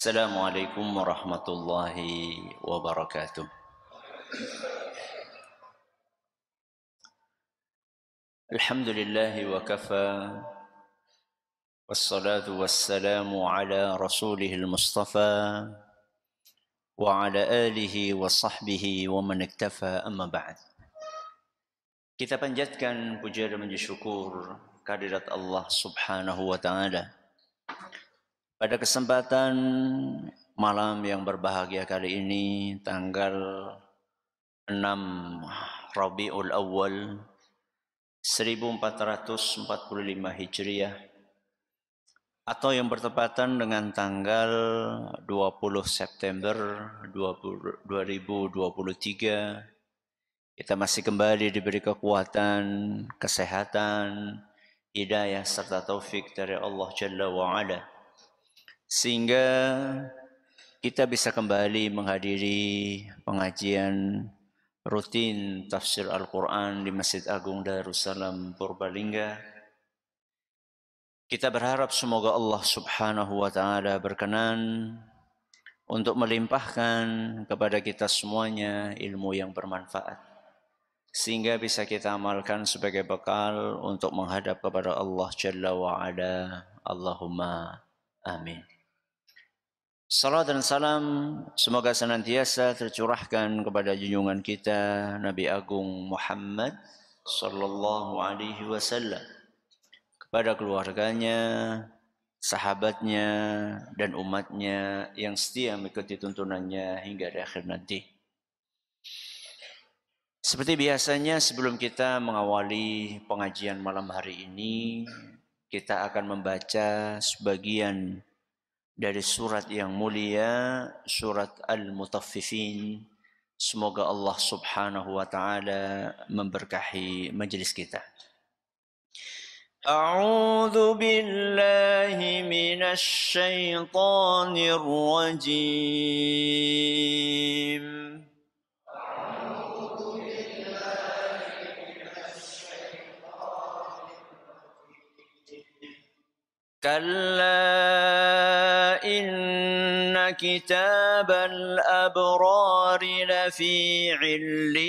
Assalamualaikum warahmatullahi wabarakatuh. Alhamdulillahi wa kafa, wassalatu wassalamu ala rasulihil mustafa wa ala alihi wa sahbihi wa man iktafa, amma ba'd. Kita panjatkan puja dan puji syukur kehadirat Allah subhanahu wa ta'ala. Pada kesempatan malam yang berbahagia kali ini, tanggal 6 Rabiul Awal 1445 Hijriah, atau yang bertepatan dengan tanggal 20 September 2023, kita masih kembali diberi kekuatan, kesehatan, hidayah serta taufik dari Allah Jalla wa'ala, sehingga kita bisa kembali menghadiri pengajian rutin tafsir Al-Quran di Masjid Agung Darussalam Purbalingga. Kita berharap semoga Allah subhanahu wa ta'ala berkenan untuk melimpahkan kepada kita semuanya ilmu yang bermanfaat, sehingga bisa kita amalkan sebagai bekal untuk menghadap kepada Allah Jalla wa'ala. Allahumma amin. Salam dan salam semoga senantiasa tercurahkan kepada junjungan kita Nabi Agung Muhammad sallallahu alaihi wasallam, kepada keluarganya, sahabatnya, dan umatnya yang setia mengikuti tuntunannya hingga di akhir nanti. Seperti biasanya, sebelum kita mengawali pengajian malam hari ini, kita akan membaca sebagian dari surat yang mulia, surat Al-Mutaffifin. Semoga Allah subhanahu wa ta'ala memberkahi majelis kita. A'udzu billahi minasy syaithanir rajim. Kalla inna kitabal abrari lafi illiyin.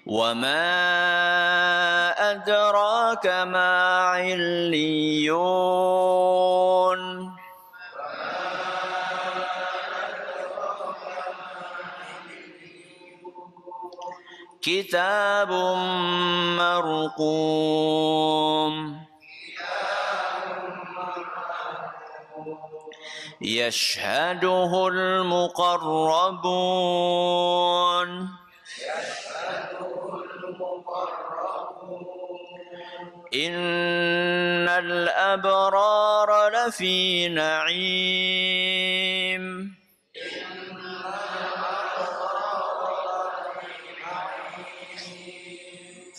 Wa ma adraka ma illiyun. كتاب مرقوم يشهده المقربون إن الأبرار لفي نعيم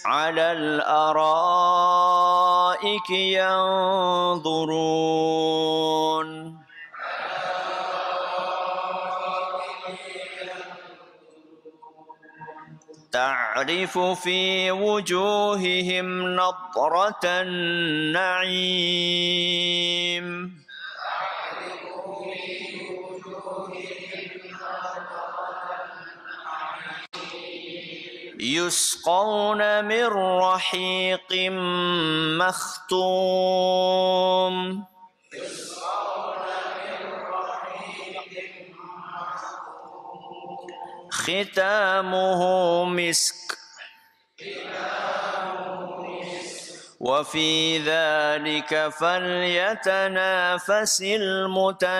على الأرائك ينظرون تعرف في وجوههم نضرة النعيم يسقون من رحيق مختوم ختامه مسك وفي ذلك فليتنافس المتنافسون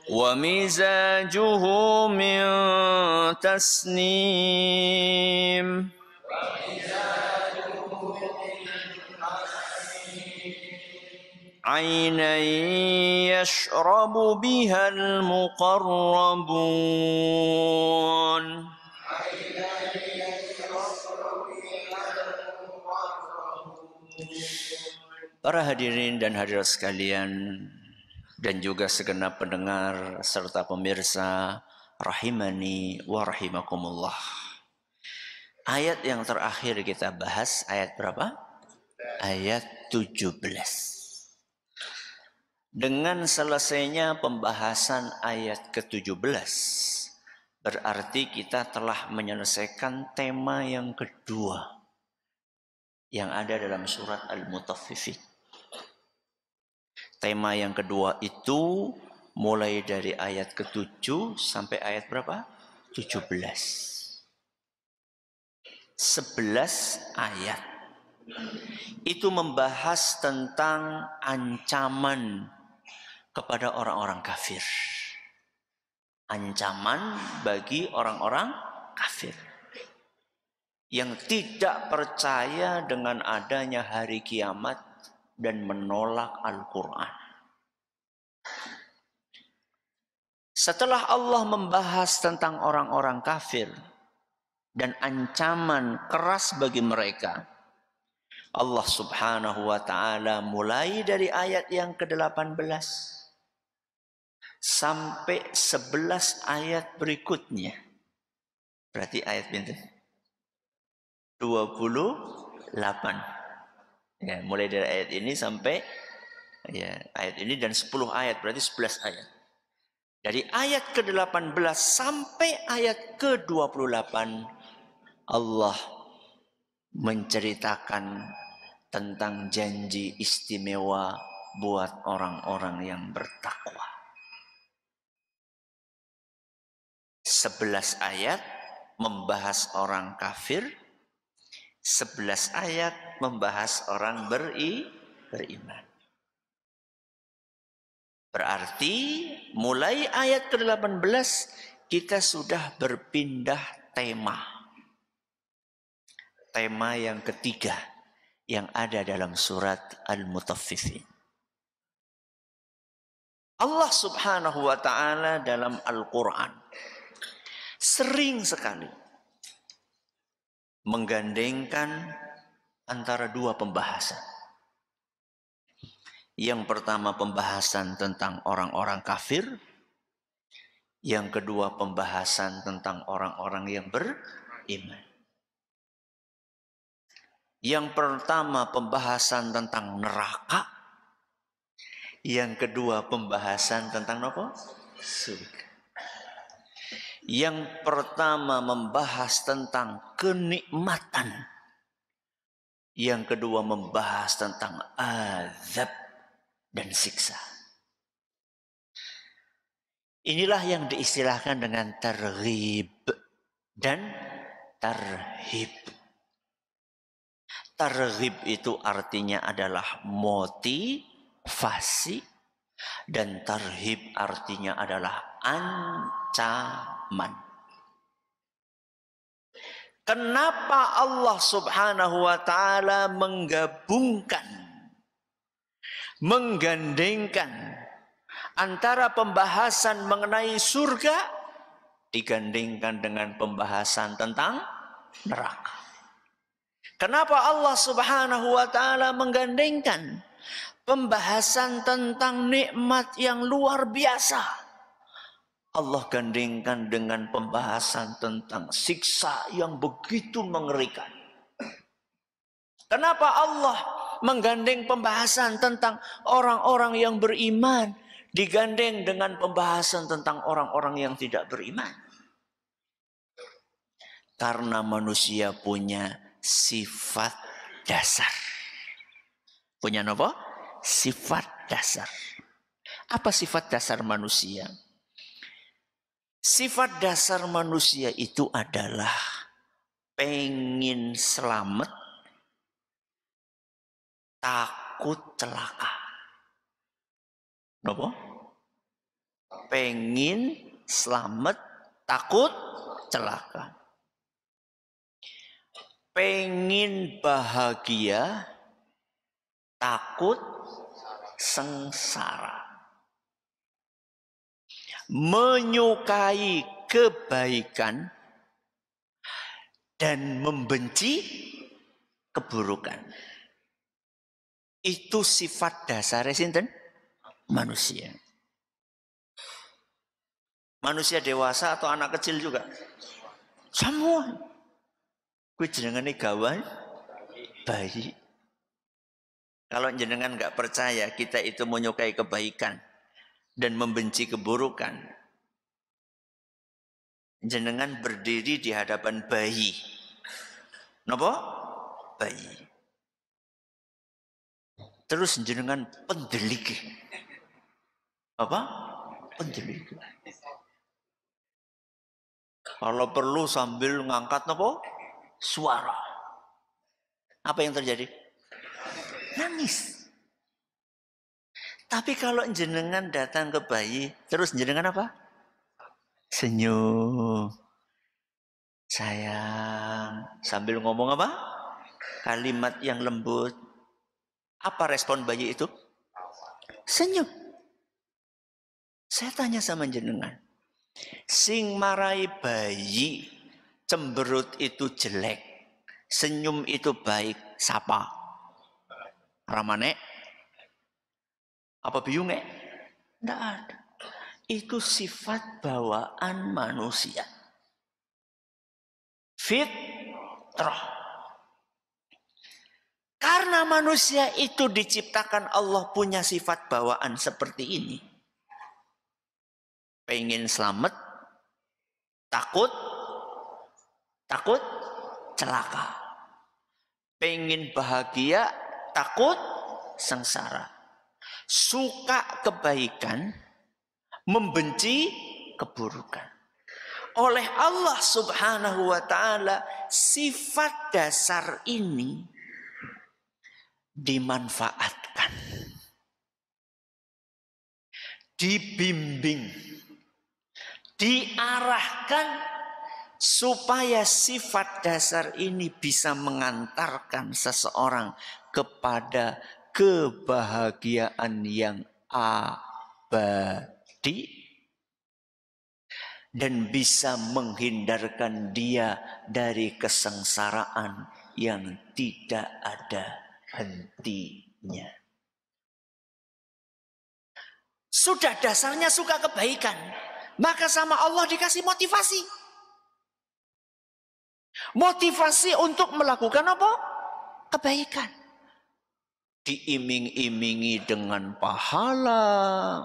ومزاجه من تسنيم عينا يشرب بها المقربون Para hadirin dan hadirat sekalian, dan juga segenap pendengar serta pemirsa rahimani wa rahimakumullah. Ayat yang terakhir kita bahas ayat berapa? Ayat 17. Dengan selesainya pembahasan ayat ke-17, berarti kita telah menyelesaikan tema yang kedua yang ada dalam surat Al-Mutaffifin. Tema yang kedua itu mulai dari ayat ke-7 sampai ayat berapa? 17. 11 ayat. Itu membahas tentang ancaman kepada orang-orang kafir. Ancaman bagi orang-orang kafir yang tidak percaya dengan adanya hari kiamat dan menolak Al-Quran. Setelah Allah membahas tentang orang-orang kafir dan ancaman keras bagi mereka, Allah Subhanahu wa ta'ala mulai dari ayat yang ke-18 sampai 11 ayat berikutnya. Berarti ayat pintu 28. Ya, mulai dari ayat ini sampai ayat ini dan 10 ayat, berarti 11 ayat. Dari ayat ke-18 sampai ayat ke-28 Allah menceritakan tentang janji istimewa buat orang-orang yang bertakwa. 11 ayat membahas orang kafir, 11 ayat membahas orang beriman. Berarti mulai ayat ke-18 kita sudah berpindah tema. Tema yang ketiga yang ada dalam surat Al-Mutaffifin. Allah Subhanahu wa ta'ala dalam Al-Quran sering sekali menggandengkan antara dua pembahasan. Yang pertama pembahasan tentang orang-orang kafir. Yang kedua pembahasan tentang orang-orang yang beriman. Yang pertama pembahasan tentang neraka. Yang kedua pembahasan tentang apa? Surga. Yang pertama membahas tentang kenikmatan. Yang kedua membahas tentang azab dan siksa. Inilah yang diistilahkan dengan targhib dan tarhib. Targhib itu artinya adalah motivasi dan tarhib artinya adalah ancaman. Kenapa Allah Subhanahu wa ta'ala menggandengkan antara pembahasan mengenai surga digandengkan dengan pembahasan tentang neraka? Kenapa Allah Subhanahu wa ta'ala menggandengkan pembahasan tentang nikmat yang luar biasa? Allah gandengkan dengan pembahasan tentang siksa yang begitu mengerikan. Kenapa Allah menggandeng pembahasan tentang orang-orang yang beriman digandeng dengan pembahasan tentang orang-orang yang tidak beriman? Karena manusia punya sifat dasar. Punya apa? Sifat dasar. Apa sifat dasar manusia? Sifat dasar manusia itu adalah pengen selamat, takut celaka. Kenapa? Pengen selamat, takut celaka. Pengen bahagia, takut sengsara. Menyukai kebaikan dan membenci keburukan. Itu sifat dasar sinten? Manusia. Manusia dewasa atau anak kecil juga? Semua. Kuwi jenengane gawan bayi. Kalau jenengan nggak percaya kita itu menyukai kebaikan dan membenci keburukan, jenengan berdiri di hadapan bayi. Napa? Bayi. Terus jenengan pendelik. Apa? Pendelik. Kalau perlu sambil ngangkat napa? Suara. Apa yang terjadi? Nangis. Tapi kalau jenengan datang ke bayi, terus jenengan apa? Senyum. Sayang. Sambil ngomong apa? Kalimat yang lembut. Apa respon bayi itu? Senyum. Saya tanya sama jenengan. Sing marai bayi, cemberut itu jelek. Senyum itu baik. Sapa? Ramane? Apa biunge? Tidak ada. Itu sifat bawaan manusia. Fitrah. Karena manusia itu diciptakan Allah punya sifat bawaan seperti ini. Pengen selamat, takut celaka. Pengen bahagia, takut sengsara. Suka kebaikan, membenci keburukan. Oleh Allah Subhanahu wa ta'ala, sifat dasar ini dimanfaatkan, dibimbing, diarahkan supaya sifat dasar ini bisa mengantarkan seseorang kepada kebahagiaan yang abadi dan bisa menghindarkan dia dari kesengsaraan yang tidak ada hentinya. Sudah dasarnya suka kebaikan, maka sama Allah dikasih motivasi. Motivasi untuk melakukan apa? Kebaikan. Diiming-imingi dengan pahala,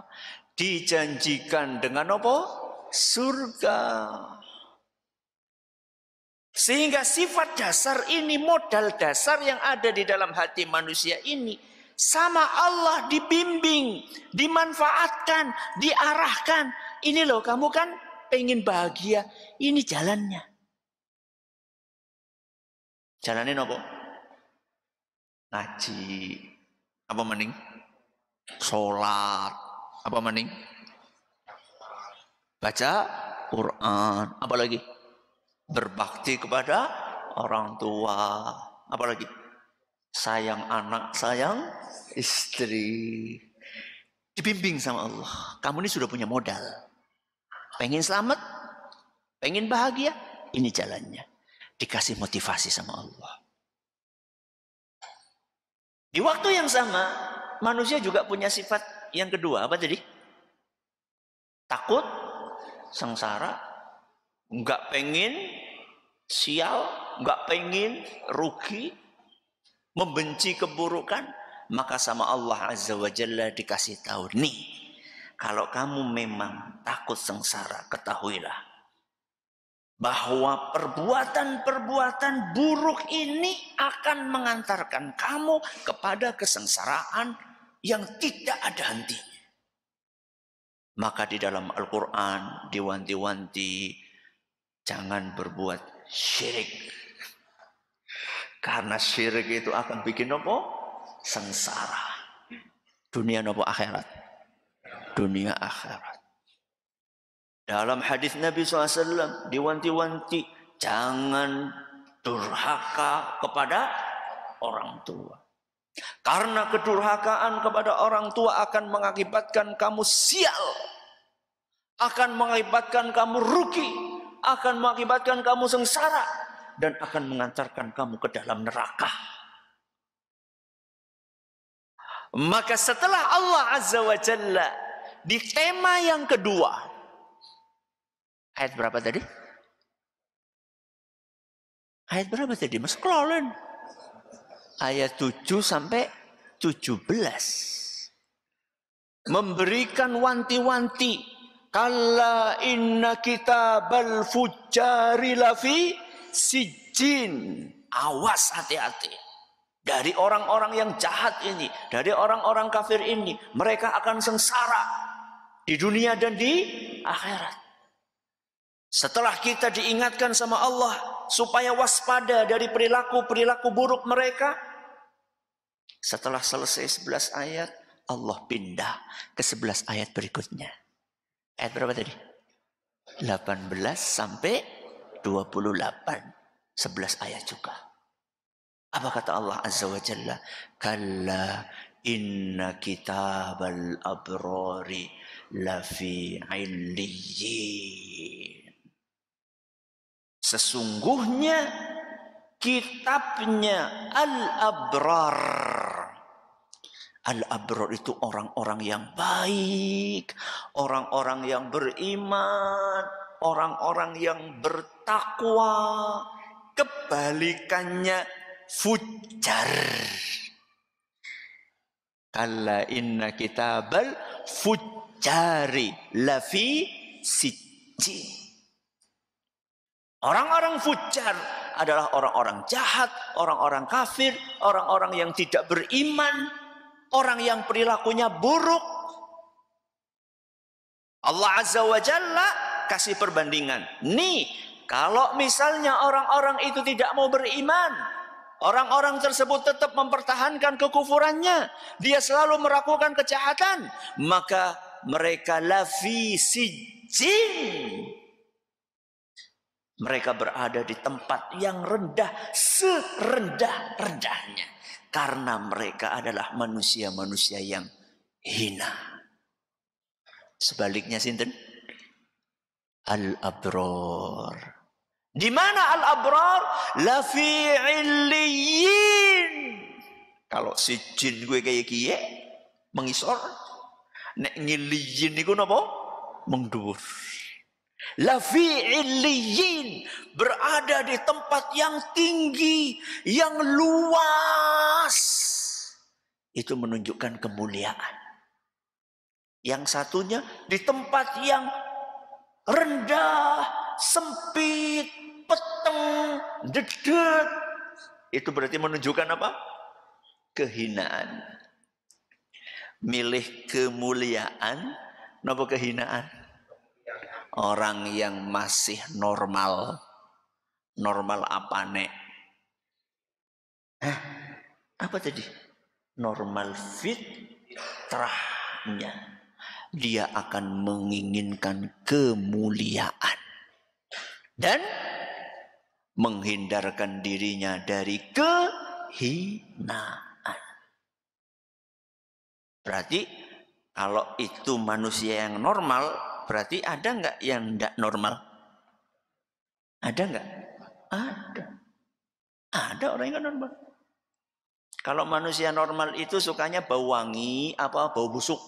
dijanjikan dengan apa? Surga. Sehingga sifat dasar ini, modal dasar yang ada di dalam hati manusia ini, sama Allah dibimbing, dimanfaatkan, diarahkan. Ini loh, kamu kan pengen bahagia, ini jalannya. Jalannya apa? Ngaji. Apa maning? Sholat. Apa maning? Baca Quran. Apa lagi? Berbakti kepada orang tua. Apa lagi? Sayang anak, sayang istri. Dibimbing sama Allah. Kamu ini sudah punya modal. Pengen selamat, pengen bahagia, ini jalannya. Dikasih motivasi sama Allah. Di waktu yang sama, manusia juga punya sifat yang kedua. Apa tadi? Takut, sengsara, nggak pengen sial, nggak pengen rugi, membenci keburukan. Maka sama Allah Azza wa Jalla dikasih tahu, nih, kalau kamu memang takut sengsara, ketahuilah bahwa perbuatan-perbuatan buruk ini akan mengantarkan kamu kepada kesengsaraan yang tidak ada hentinya. Maka di dalam Al-Quran diwanti-wanti, jangan berbuat syirik. Karena syirik itu akan bikin apa? Sengsara. Dunia apa akhirat? Dunia akhirat. Dalam hadis Nabi SAW diwanti-wanti, jangan durhaka kepada orang tua. Karena kedurhakaan kepada orang tua akan mengakibatkan kamu sial, akan mengakibatkan kamu rugi, akan mengakibatkan kamu sengsara, dan akan mengantarkan kamu ke dalam neraka. Maka setelah Allah Azza wa Jalla di tema yang kedua, ayat berapa tadi? Ayat berapa tadi? Mas Klolen. Ayat 7 sampai 17. Memberikan wanti-wanti. Kalla inna kitabal fujjari lafi sijjin. Awas, hati-hati. Dari orang-orang yang jahat ini, dari orang-orang kafir ini, mereka akan sengsara di dunia dan di akhirat. Setelah kita diingatkan sama Allah supaya waspada dari perilaku-perilaku buruk mereka, setelah selesai 11 ayat, Allah pindah ke 11 ayat berikutnya. Ayat berapa tadi? 18 sampai 28. 11 ayat juga. Apa kata Allah Azza wa Jalla? Kalla inna kitabal abrari lafi illiyin. Sesungguhnya kitabnya al-abrar. Al-abrar itu orang-orang yang baik, orang-orang yang beriman, orang-orang yang bertakwa. Kebalikannya fujar. Kalla inna kitabal fujari lafi sijjin. Orang-orang fujar adalah orang-orang jahat, orang-orang kafir, orang-orang yang tidak beriman, orang yang perilakunya buruk. Allah Azza wa Jalla kasih perbandingan. Nih, kalau misalnya orang-orang itu tidak mau beriman, orang-orang tersebut tetap mempertahankan kekufurannya, dia selalu melakukan kejahatan, maka mereka lafi sijjin. Mereka berada di tempat yang rendah, serendah-rendahnya. Karena mereka adalah manusia-manusia yang hina. Sebaliknya sinten? Al-abrar. Di mana al-abrar? Lafi illiyin. Kalau si jin gue kayak kie, mengisor. Nek ngiliyin itu apa? Mengdur. Lafi illiyin, berada di tempat yang tinggi, yang luas. Itu menunjukkan kemuliaan. Yang satunya di tempat yang rendah, sempit, peteng, dedet. Itu berarti menunjukkan apa? Kehinaan. Milih kemuliaan, napa kehinaan? Orang yang masih normal. Normal apa nek? Hah? Apa tadi? Normal fitrahnya. Dia akan menginginkan kemuliaan. Dan menghindarkan dirinya dari kehinaan. Berarti kalau itu manusia yang normal, berarti ada nggak yang tidak normal? Ada nggak? Ada. Ada orang yang normal. Kalau manusia normal itu sukanya bau wangi apa bau busuk?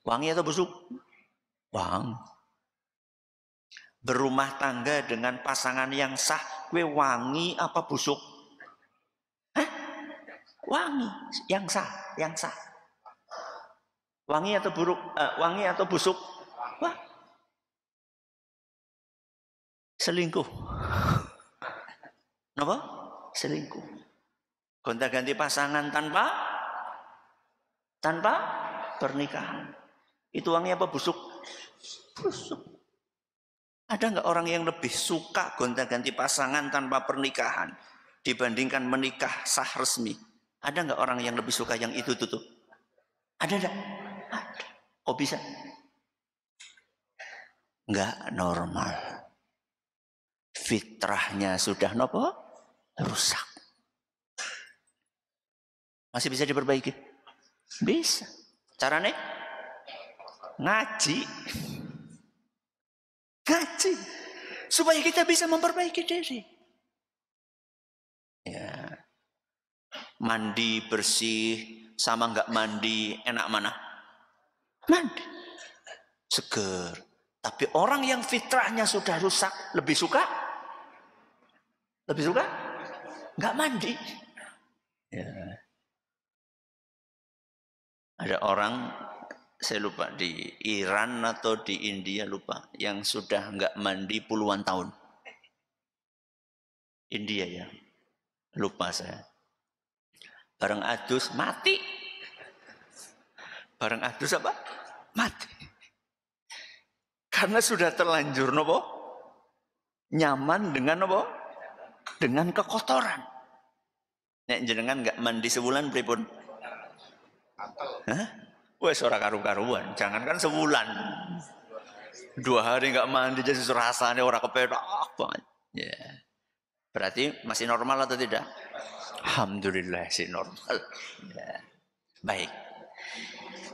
Wangi atau busuk? Wangi. Berumah tangga dengan pasangan yang sah, gue wangi apa busuk? Hah? Wangi, yang sah, yang sah. Wangi atau buruk? Wangi atau busuk? Wah, selingkuh. Kenapa? Selingkuh. Gonta-ganti pasangan tanpa pernikahan. Itu wangi apa busuk? Busuk. Ada nggak orang yang lebih suka gonta-ganti pasangan tanpa pernikahan dibandingkan menikah sah resmi? Ada nggak orang yang lebih suka yang itu tuh? Ada nggak? Ada. Kok bisa? Nggak normal. Fitrahnya sudah nopo? Rusak. Masih bisa diperbaiki? Bisa. Caranya? Ngaji. Ngaji. Supaya kita bisa memperbaiki diri. Ya. Mandi bersih, sama nggak mandi, enak mana? Mandi. Seger. Tapi orang yang fitrahnya sudah rusak, lebih suka? Lebih suka? Nggak mandi. Ya. Ada orang, saya lupa di Iran atau di India lupa, yang sudah nggak mandi puluhan tahun. India ya, lupa saya. Bareng adus mati. Bareng adus apa? Mati. Karena sudah terlanjur nopo? Nyaman dengan nopo? Dengan kekotoran. Nek jenengan nggak mandi sebulan pripun? Hah? Wes ora karu-karuan, jangankan sebulan. 2 hari nggak mandi jadi rasanya ora kepedak banget. Ya. Berarti masih normal atau tidak? Alhamdulillah sih normal. Ya. Baik.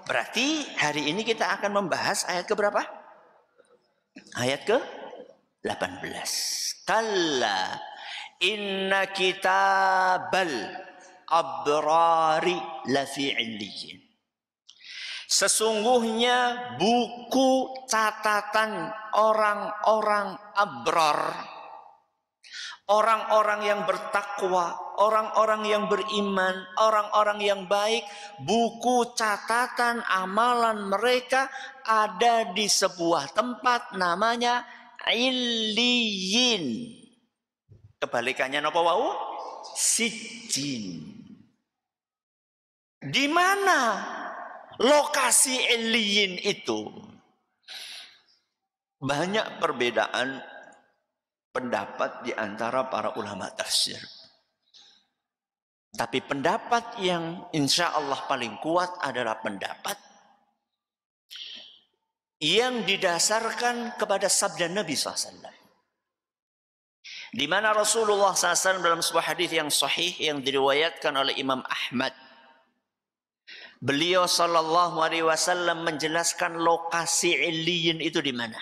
Berarti hari ini kita akan membahas ayat keberapa? Ayat ke-18. Kalla inna kitabal abrari lafi 'illiyin. Sesungguhnya buku catatan orang-orang abrar, orang-orang yang bertakwa, orang-orang yang beriman, orang-orang yang baik, buku catatan amalan mereka ada di sebuah tempat namanya Illiyin. Kebalikannya napa wau? Sijjin. Di mana lokasi Illiyin itu? Banyak perbedaan pendapat di antara para ulama tafsir. Tapi pendapat yang insya Allah paling kuat adalah pendapat yang didasarkan kepada sabda Nabi SAW. Di mana Rasulullah SAW dalam sebuah hadis yang sahih yang diriwayatkan oleh Imam Ahmad, beliau sallallahu alaihi wasallam menjelaskan lokasi Illiyin itu di mana.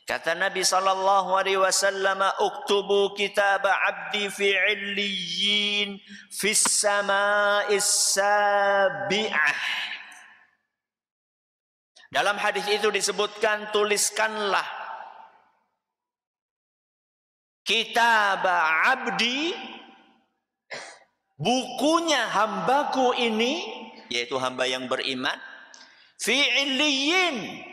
Kata Nabi sallallahu alaihi wasallam, "Uktubu kitab 'abdi fi 'illiyin fis sama'is sabi'ah." Dalam hadis itu disebutkan, tuliskanlah kitab 'abdi, bukunya hambaku ini, yaitu hamba yang beriman, fi 'illiyin,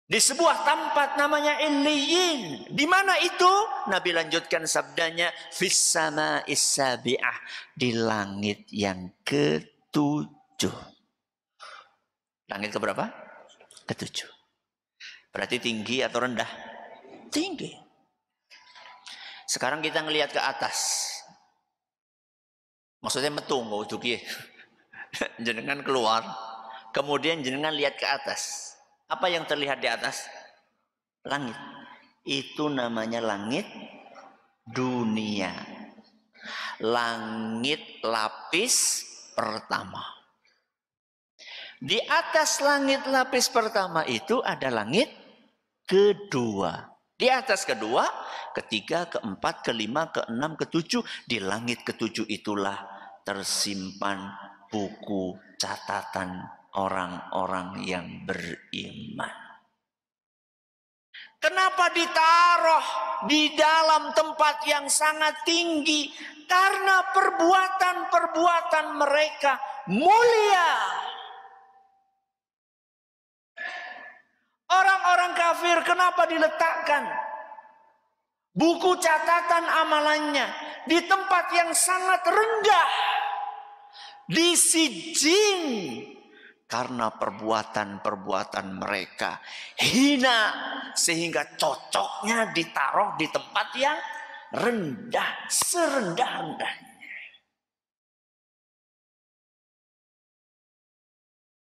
di sebuah tempat namanya Illiyin. Di mana itu? Nabi lanjutkan sabdanya, fis sama'is sabi'ah, di langit yang ke-7. Langit keberapa? Ke-7. Berarti tinggi atau rendah? Tinggi. Sekarang kita ngelihat ke atas. Maksudnya metung, kau ujuki. Jenengan keluar, kemudian jenengan lihat ke atas. Apa yang terlihat di atas? Langit. Itu namanya langit dunia. Langit lapis pertama. Di atas langit lapis pertama itu ada langit kedua. Di atas kedua, ketiga, keempat, kelima, keenam, ketujuh. Di langit ketujuh itulah tersimpan buku catatan orang-orang yang beriman. Kenapa ditaruh di dalam tempat yang sangat tinggi? Karena perbuatan-perbuatan mereka mulia. Orang-orang kafir kenapa diletakkan buku catatan amalannya di tempat yang sangat rendah, di sijjin? Karena perbuatan-perbuatan mereka hina, sehingga cocoknya ditaruh di tempat yang rendah, serendah-rendahnya.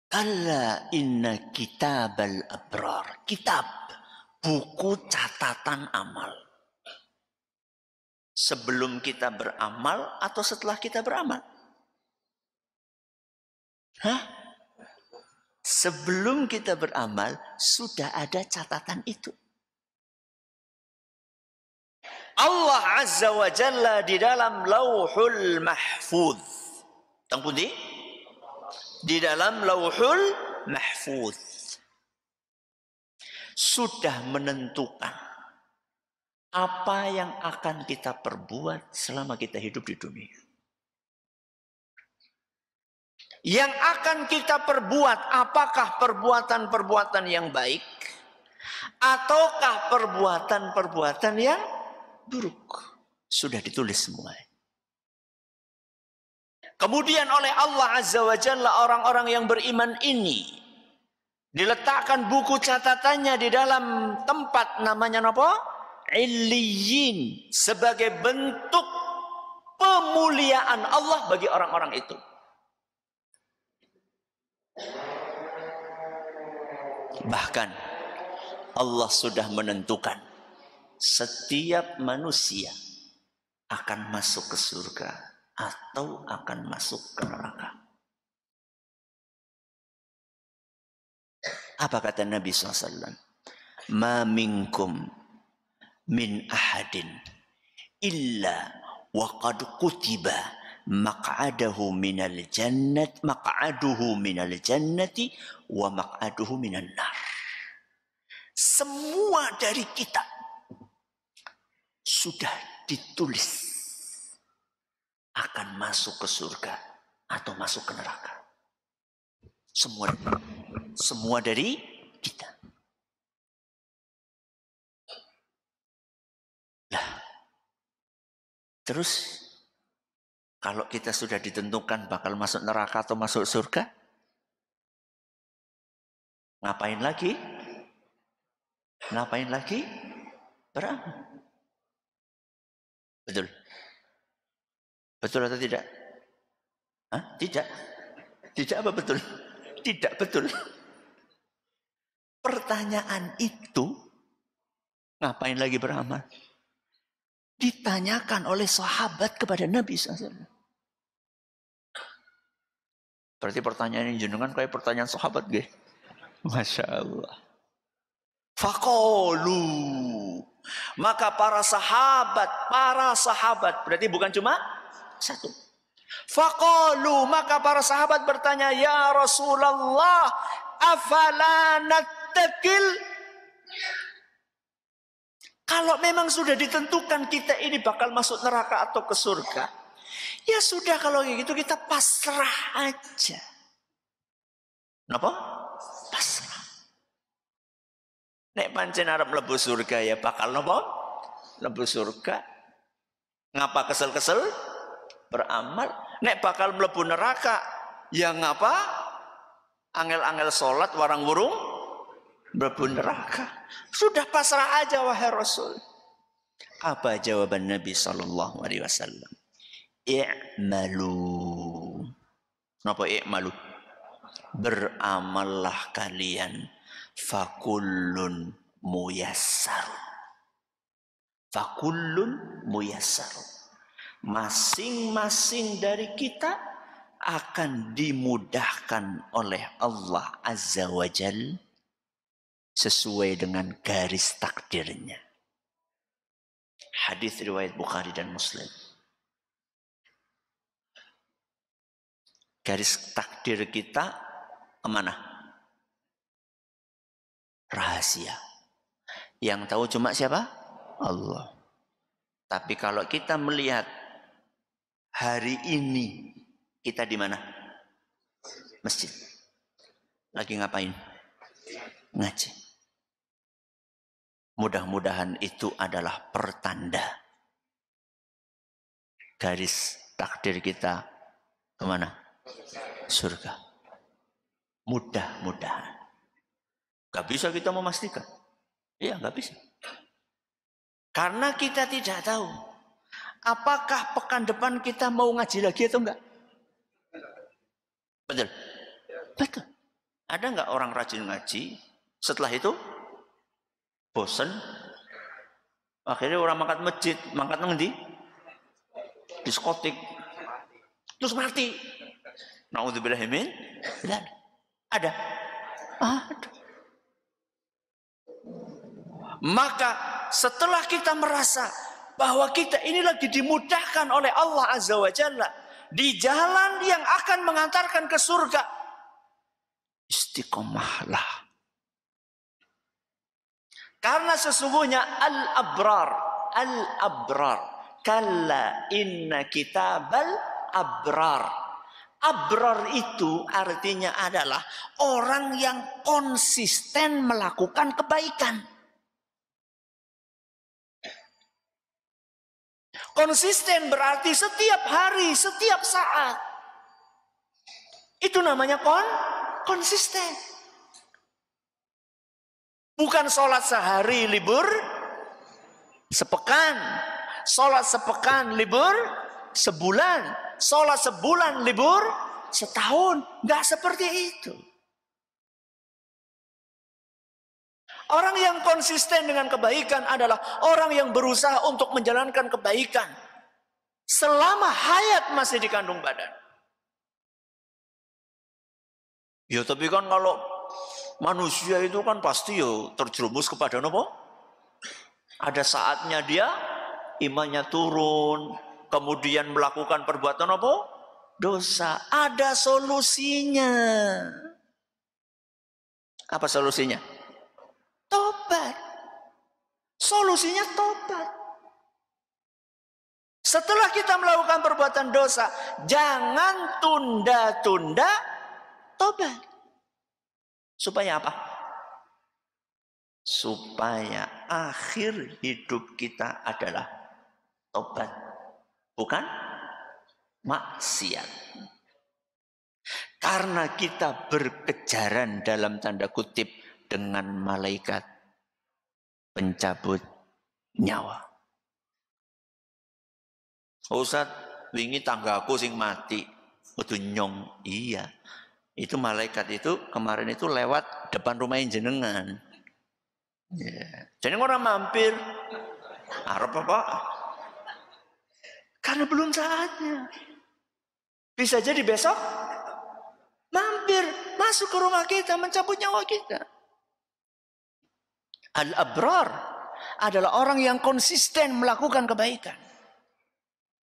Kalla inna kitabal abrar. Kitab, buku catatan amal. Sebelum kita beramal atau setelah kita beramal? Hah? Sebelum kita beramal, sudah ada catatan itu. Allah Azza wa Jalla di dalam Lauhul Mahfuz Teng pundi? Di dalam Lauhul Mahfuz. Sudah menentukan apa yang akan kita perbuat selama kita hidup di dunia. Yang akan kita perbuat, apakah perbuatan-perbuatan yang baik ataukah perbuatan-perbuatan yang buruk? Sudah ditulis semua. Kemudian oleh Allah Azza wa Jalla orang-orang yang beriman ini diletakkan buku catatannya di dalam tempat namanya apa? Illiyin, sebagai bentuk pemuliaan Allah bagi orang-orang itu. Bahkan Allah sudah menentukan setiap manusia akan masuk ke surga atau akan masuk ke neraka. Apa kata Nabi SAW? Ma minkum min ahadin illa wa qad kutiba maq'adahu minal jannati wa maq'aduhu minan nar. Semua dari kita sudah ditulis akan masuk ke surga atau masuk ke neraka. Semua dari kita. Lah, terus kalau kita sudah ditentukan bakal masuk neraka atau masuk surga, ngapain lagi? Ngapain lagi? Beramal. Betul. Betul atau tidak? Hah? Tidak. Tidak apa betul? Tidak betul. Pertanyaan itu, ngapain lagi beramal? Ditanyakan oleh sahabat kepada Nabi SAW. Berarti pertanyaan ini jenengan kayak pertanyaan sahabat, gak? Masya Allah. Faqalu, maka para sahabat berarti bukan cuma satu. Faqalu, maka para sahabat bertanya, ya Rasulullah, afala nattakil? Kalau memang sudah ditentukan kita ini bakal masuk neraka atau ke surga, ya sudah kalau gitu kita pasrah aja. Kenapa? Pasrah. Nek pancen arep mlebu surga ya bakal napa? Mlebu surga. Ngapa kesel-kesel? Beramal. Nek bakal mlebu neraka ya ngapa? Angel-angel salat warang-wurung mlebu neraka. Sudah pasrah aja wahai Rasul. Apa jawaban Nabi sallallahu alaihi wasallam? I'malu. Kenapa i'malu? Beramallah kalian. Fakullun muyassar. Fakullun muyassar. Masing-masing dari kita akan dimudahkan oleh Allah Azza wa Jalla sesuai dengan garis takdirnya. Hadis riwayat Bukhari dan Muslim. Garis takdir kita kemana? Rahasia. Yang tahu cuma siapa? Allah. Tapi kalau kita melihat hari ini kita di mana? Masjid. Lagi ngapain? Ngaji. Mudah-mudahan itu adalah pertanda garis takdir kita kemana? Surga. Mudah-mudahan. Gak bisa kita memastikan. Iya, gak bisa. Karena kita tidak tahu apakah pekan depan kita mau ngaji lagi atau enggak. Betul? Betul. Ada enggak orang rajin ngaji, setelah itu bosan, akhirnya orang mangkat masjid, mangkat ngendi? Diskotik. Terus mati. Na'udzubillah min dzalik. Ada. Ada. Maka setelah kita merasa bahwa kita ini lagi dimudahkan oleh Allah Azza wa Jalla di jalan yang akan mengantarkan ke surga. Istiqomahlah. Karena sesungguhnya al-abrar, kalla inna kitabal abrar. Abrar itu artinya adalah orang yang konsisten melakukan kebaikan. Konsisten berarti setiap hari, setiap saat. Itu namanya konsisten. Bukan sholat sehari libur sepekan. Sholat sepekan libur sebulan. Sholat sebulan libur setahun. Nggak seperti itu. Orang yang konsisten dengan kebaikan adalah orang yang berusaha untuk menjalankan kebaikan selama hayat masih di kandung badan. Ya tapi kan kalau manusia itu kan pasti terjerumus kepada apa? Ada saatnya dia imannya turun, kemudian melakukan perbuatan apa? Dosa. Ada solusinya. Apa solusinya? Tobat. Solusinya tobat. Setelah kita melakukan perbuatan dosa, jangan tunda-tunda tobat. Supaya apa? Supaya akhir hidup kita adalah tobat, bukan maksiat. Karena kita berkejaran dalam tanda kutip dengan malaikat pencabut nyawa. Ustaz, wingi tanggaku sing mati, kudu nyong. Iya. Itu malaikat itu kemarin itu lewat depan rumah jenengan. Yeah. Jadi orang mampir, harap apa? Karena belum saatnya. Bisa jadi besok mampir, masuk ke rumah kita, mencabut nyawa kita. Al-abrar adalah orang yang konsisten melakukan kebaikan.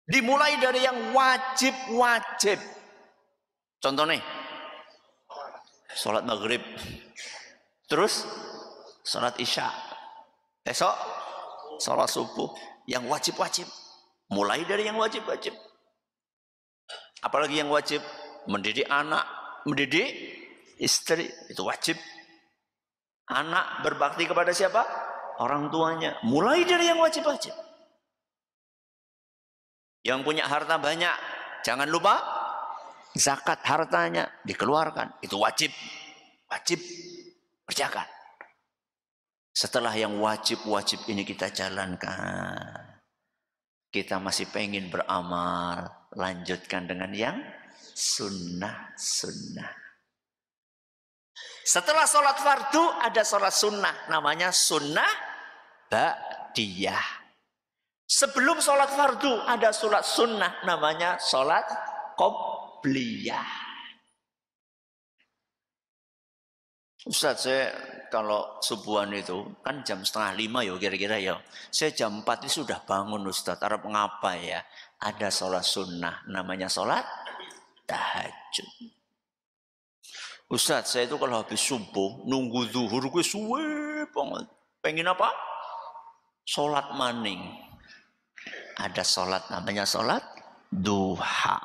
Dimulai dari yang wajib-wajib. Contohnya, sholat maghrib, terus sholat isya, besok sholat subuh, yang wajib-wajib. Mulai dari yang wajib-wajib. Apalagi yang wajib, mendidik anak, mendidik istri, itu wajib. Anak berbakti kepada siapa? Orang tuanya. Mulai dari yang wajib-wajib. Yang punya harta banyak, jangan lupa zakat hartanya dikeluarkan. Itu wajib. Wajib berzakat. Setelah yang wajib-wajib ini kita jalankan, kita masih pengen beramal, lanjutkan dengan yang sunnah-sunnah. Setelah sholat fardu ada sholat sunnah, namanya sunnah ba'diyah. Sebelum sholat fardu ada sholat sunnah, namanya sholat qobliyah. Ustaz, saya kalau subuhan itu kan jam 4:30 ya kira-kira ya. Saya jam 4 itu sudah bangun Ustaz. Arab ngapa ya? Ada sholat sunnah, namanya sholat tahajud. Ustaz, saya itu kalau habis subuh nunggu zuhur gue suwe banget. Pengen apa? Sholat maning. Ada sholat namanya sholat duha.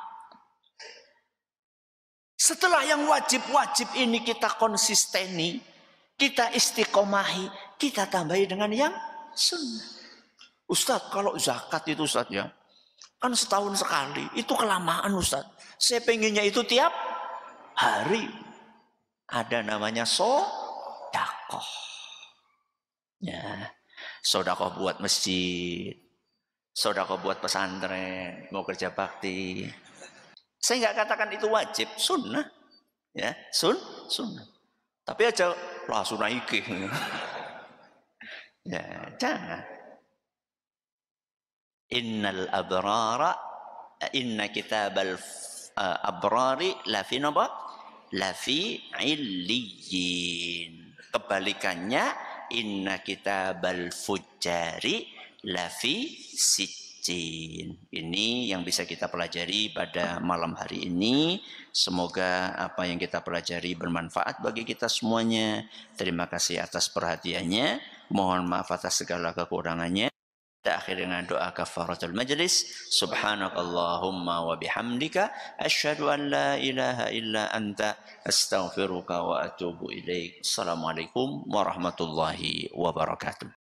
Setelah yang wajib-wajib ini kita konsisteni, kita istiqomahi, kita tambahi dengan yang sunnah. Ustaz, kalau zakat itu Ustaz ya, kan setahun sekali, itu kelamaan Ustaz. Saya pengennya itu tiap hari. Ada namanya sodakoh. Ya, sodakoh buat masjid, sodakoh buat pesantren, mau kerja bakti. Saya nggak katakan itu wajib, sunnah. Ya, sunnah. Tapi aja lah sunnah iki. Ya, jangan. Innal abrara, inna kitabal abrari lafi naba? Lafi illiyin. Kebalikannya, inna kitabal fujjari lafi sijjin. miskin. Ini yang bisa kita pelajari pada malam hari ini. Semoga apa yang kita pelajari bermanfaat bagi kita semuanya. Terima kasih atas perhatiannya. Mohon maaf atas segala kekurangannya. Kita akhir dengan doa kafaratul majlis. Subhanakallahumma wa bihamdika asyhadu an la ilaha illa anta astaghfiruka wa atubu ilaik. Assalamualaikum warahmatullahi wabarakatuh.